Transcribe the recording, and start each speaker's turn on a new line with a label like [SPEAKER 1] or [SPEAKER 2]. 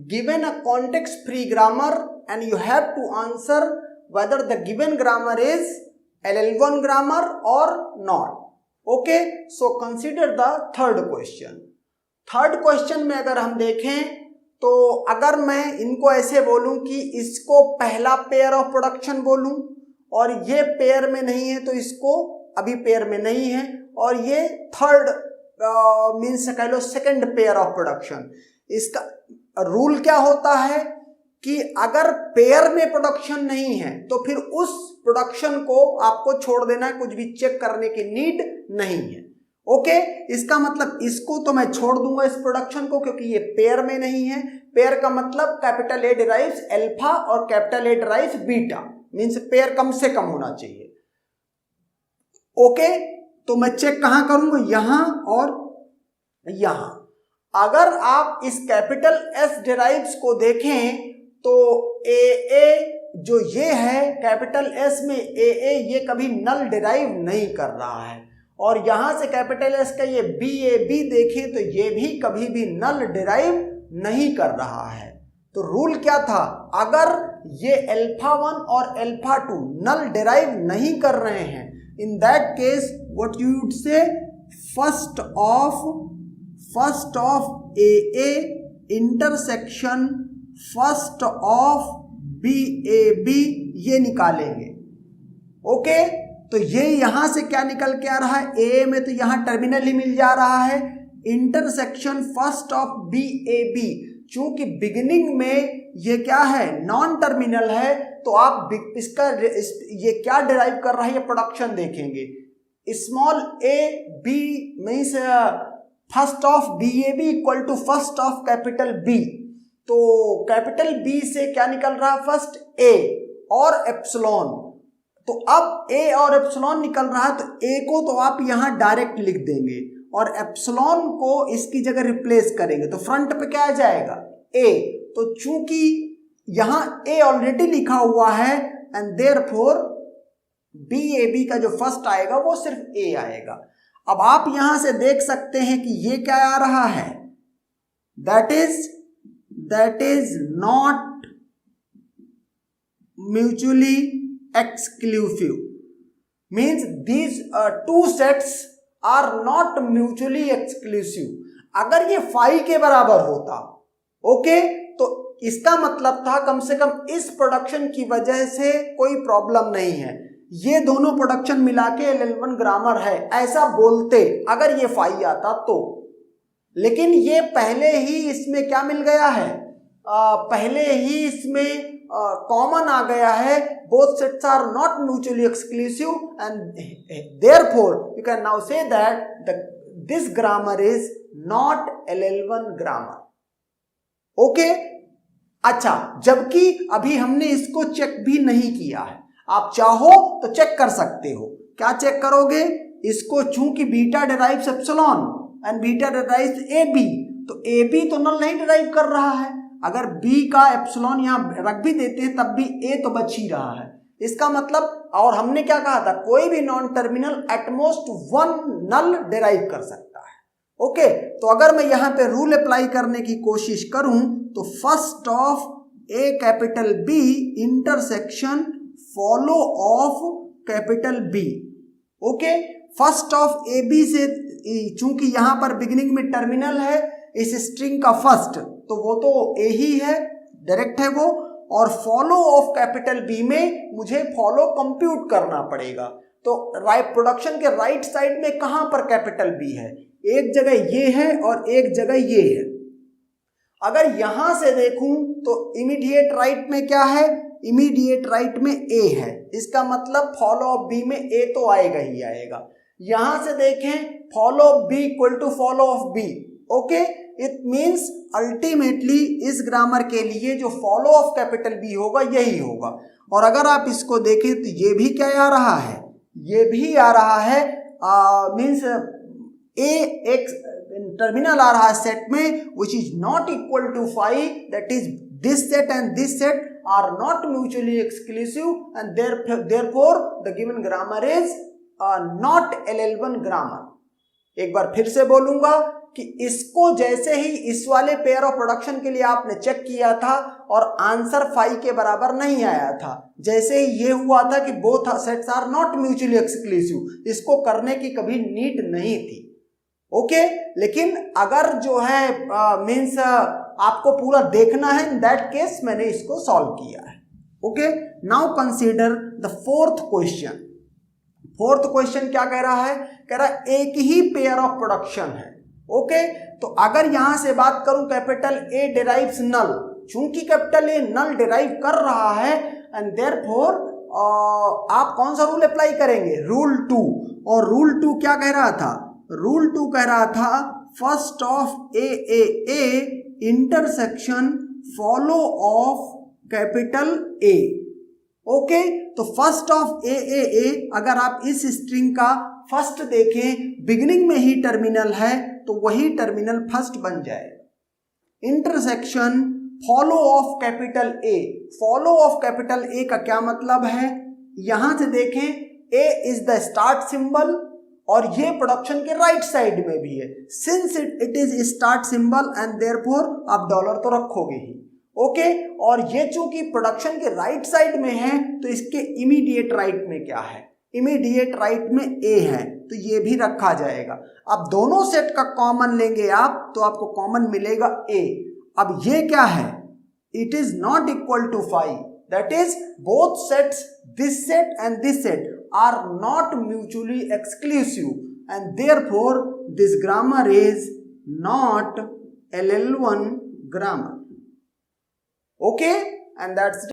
[SPEAKER 1] given a context free grammar and you have to answer whether the given grammar is LL1 grammar or not. Okay, so consider the third question. Third question में अगर हम देखें तो अगर मैं इनको ऐसे बोलूं कि इसको पहला पेयर ऑफ प्रोडक्शन बोलूं और ये पेयर में नहीं है तो इसको अभी पेयर में नहीं है, और ये थर्ड मीन्स कह लो सेकंड पेयर ऑफ प्रोडक्शन। इसका रूल क्या होता है कि अगर पेयर में प्रोडक्शन नहीं है तो फिर उस प्रोडक्शन को आपको छोड़ देना है, कुछ भी चेक करने की नीड नहीं है। ओके, इसका मतलब इसको तो मैं छोड़ दूंगा इस प्रोडक्शन को, क्योंकि ये पेयर में नहीं है। पेयर का मतलब कैपिटल ए डिराइव्स अल्फा और capital A derives beta, means pair कम से कम होना चाहिए। ओके, तो मैं चेक कहां करूंगा, यहां और यहां। अगर आप इस कैपिटल एस डिराइव्स को देखें तो ए जो ये है कैपिटल एस में ए ये कभी नल डिराइव नहीं कर रहा है, और यहां से कैपिटल एस का ये बी देखें तो ये भी कभी भी नल डिराइव नहीं कर रहा है। तो रूल क्या था, अगर ये अल्फा 1 और अल्फा 2 नल डिराइव नहीं कर रहे हैं, in that case what you would say first of A intersection first of B ये निकालेंगे। ओके, तो ये यहां से क्या निकल के आ रहा है, ए में तो यहां टर्मिनल ही मिल जा रहा है, इंटरसेक्शन फर्स्ट ऑफ बी। चूंकि बिगिनिंग में ये क्या है, नॉन टर्मिनल है, तो आप इसका ये क्या डिराइव कर रहा है ये प्रोडक्शन देखेंगे। Small A B means first of B equal to first of capital B. तो कैपिटल बी से क्या निकल रहा है, फर्स्ट ए और एप्सिलॉन। तो अब ए और एप्सिलॉन निकल रहा है, तो ए को तो आप यहां डायरेक्ट लिख देंगे और एप्सिलॉन को इसकी जगह रिप्लेस करेंगे, तो फ्रंट पे क्या आ जाएगा, ए। तो चूंकि यहां ए ऑलरेडी लिखा हुआ है एंड देयरफॉर बी का जो फर्स्ट आएगा वो सिर्फ ए आएगा। अब आप यहां से देख सकते हैं कि ये क्या आ रहा है, that is not mutually exclusive, means these two sets are not mutually exclusive। अगर ये फाई के बराबर होता, ओके, तो इसका मतलब था कम से कम इस प्रोडक्शन की वजह से कोई प्रॉब्लम नहीं है, ये दोनों प्रोडक्शन मिला के LL1 ग्रामर है, ऐसा बोलते अगर ये फाई आता तो। लेकिन ये पहले ही इसमें क्या मिल गया है, पहले ही इसमें कॉमन आ गया है, both sets are not mutually exclusive and therefore you can now say that this grammar is not LL1 grammar। Okay, अच्छा, जबकि अभी हमने इसको चेक भी नहीं किया है। आप चाहो तो चेक कर सकते हो, क्या चेक करोगे, इसको चूंकि beta derives epsilon and beta derives A B, तो ए बी तो नल नहीं डिराइव कर रहा है। अगर बी का एप्सिलॉन यहां रख भी देते हैं तब भी ए तो बच ही रहा है। इसका मतलब, और हमने क्या कहा था, कोई भी नॉन टर्मिनल एटमोस्ट 1 नल डिराइव कर सकता है। ओके, तो अगर मैं यहां पे रूल अप्लाई करने की कोशिश करूं तो first of A capital B intersection follow of capital B. Okay, first of A B से, चूंकि यहां पर बिगिनिंग में टर्मिनल है इस स्ट्रिंग का फर्स्ट, तो वो तो ए ही है, डायरेक्ट है वो, और फॉलो ऑफ कैपिटल बी में मुझे फॉलो कंप्यूट करना पड़ेगा। तो राइट प्रोडक्शन के राइट साइड में कहां पर कैपिटल बी है, एक जगह ये है और एक जगह ये है। अगर यहां से देखूं तो इमीडिएट राइट में क्या है, इमीडिएट राइट में ए है, इसका मतलब फॉलो ऑफ बी में ए तो आएगा ही आएगा। यहां से देखें follow of B equal to follow of B. Okay, it means ultimately इस ग्रामर के लिए जो फॉलो ऑफ कैपिटल बी होगा यही होगा। और अगर आप इसको देखें तो ये भी क्या आ रहा है, ये भी आ रहा है, मीन्स ए एक टर्मिनल आ रहा है सेट में which is not equal to 5, that is this set and this set are not mutually exclusive and therefore the given grammar is not LL1 grammar. एक बार फिर से बोलूंगा कि इसको जैसे ही इस वाले पेयर ऑफ प्रोडक्शन के लिए आपने चेक किया था और आंसर 5 के बराबर नहीं आया था, जैसे ही ये हुआ था कि both sets are not mutually exclusive, इसको करने की कभी नीड नहीं थी। ओके, लेकिन अगर जो है मीन्स आपको पूरा देखना है, इन दैट केस मैंने इसको सॉल्व किया है। Okay, now consider the fourth question. Fourth question क्या कह रहा है? कह रहा है एक ही पेयर ऑफ प्रोडक्शन है। ओके, तो अगर यहां से बात करूं कैपिटल ए डिराइव्स नल, चूंकि कैपिटल ए नल डिराइव कर रहा है एंड देयरफॉर आप कौन सा रूल अप्लाई करेंगे? रूल 2। और रूल 2 क्या कह रहा था? रूल 2 कह रहा था first of A intersection follow of capital A. Okay, तो फर्स्ट ऑफ ए अगर आप इस स्ट्रिंग का फर्स्ट देखें, बिगिनिंग में ही टर्मिनल है तो वही टर्मिनल फर्स्ट बन जाएगा। Intersection follow of capital A, follow of capital A का क्या मतलब है? यहां से देखें, ए इज द स्टार्ट सिंबल और ये प्रोडक्शन के राइट साइड में भी है। Since it is start symbol and therefore आप डॉलर तो रखोगे ही। ओके, और ये चूंकि प्रोडक्शन के राइट साइड में है तो इसके इमीडिएट राइट में क्या है? इमीडिएट राइट में ए है, तो ये भी रखा जाएगा। अब दोनों सेट का कॉमन लेंगे आप तो आपको कॉमन मिलेगा ए। अब ये क्या है? It is not equal to 5, that is both sets, this set and this set are not mutually exclusive and therefore this grammar is not LL1 grammar. Okay, and that's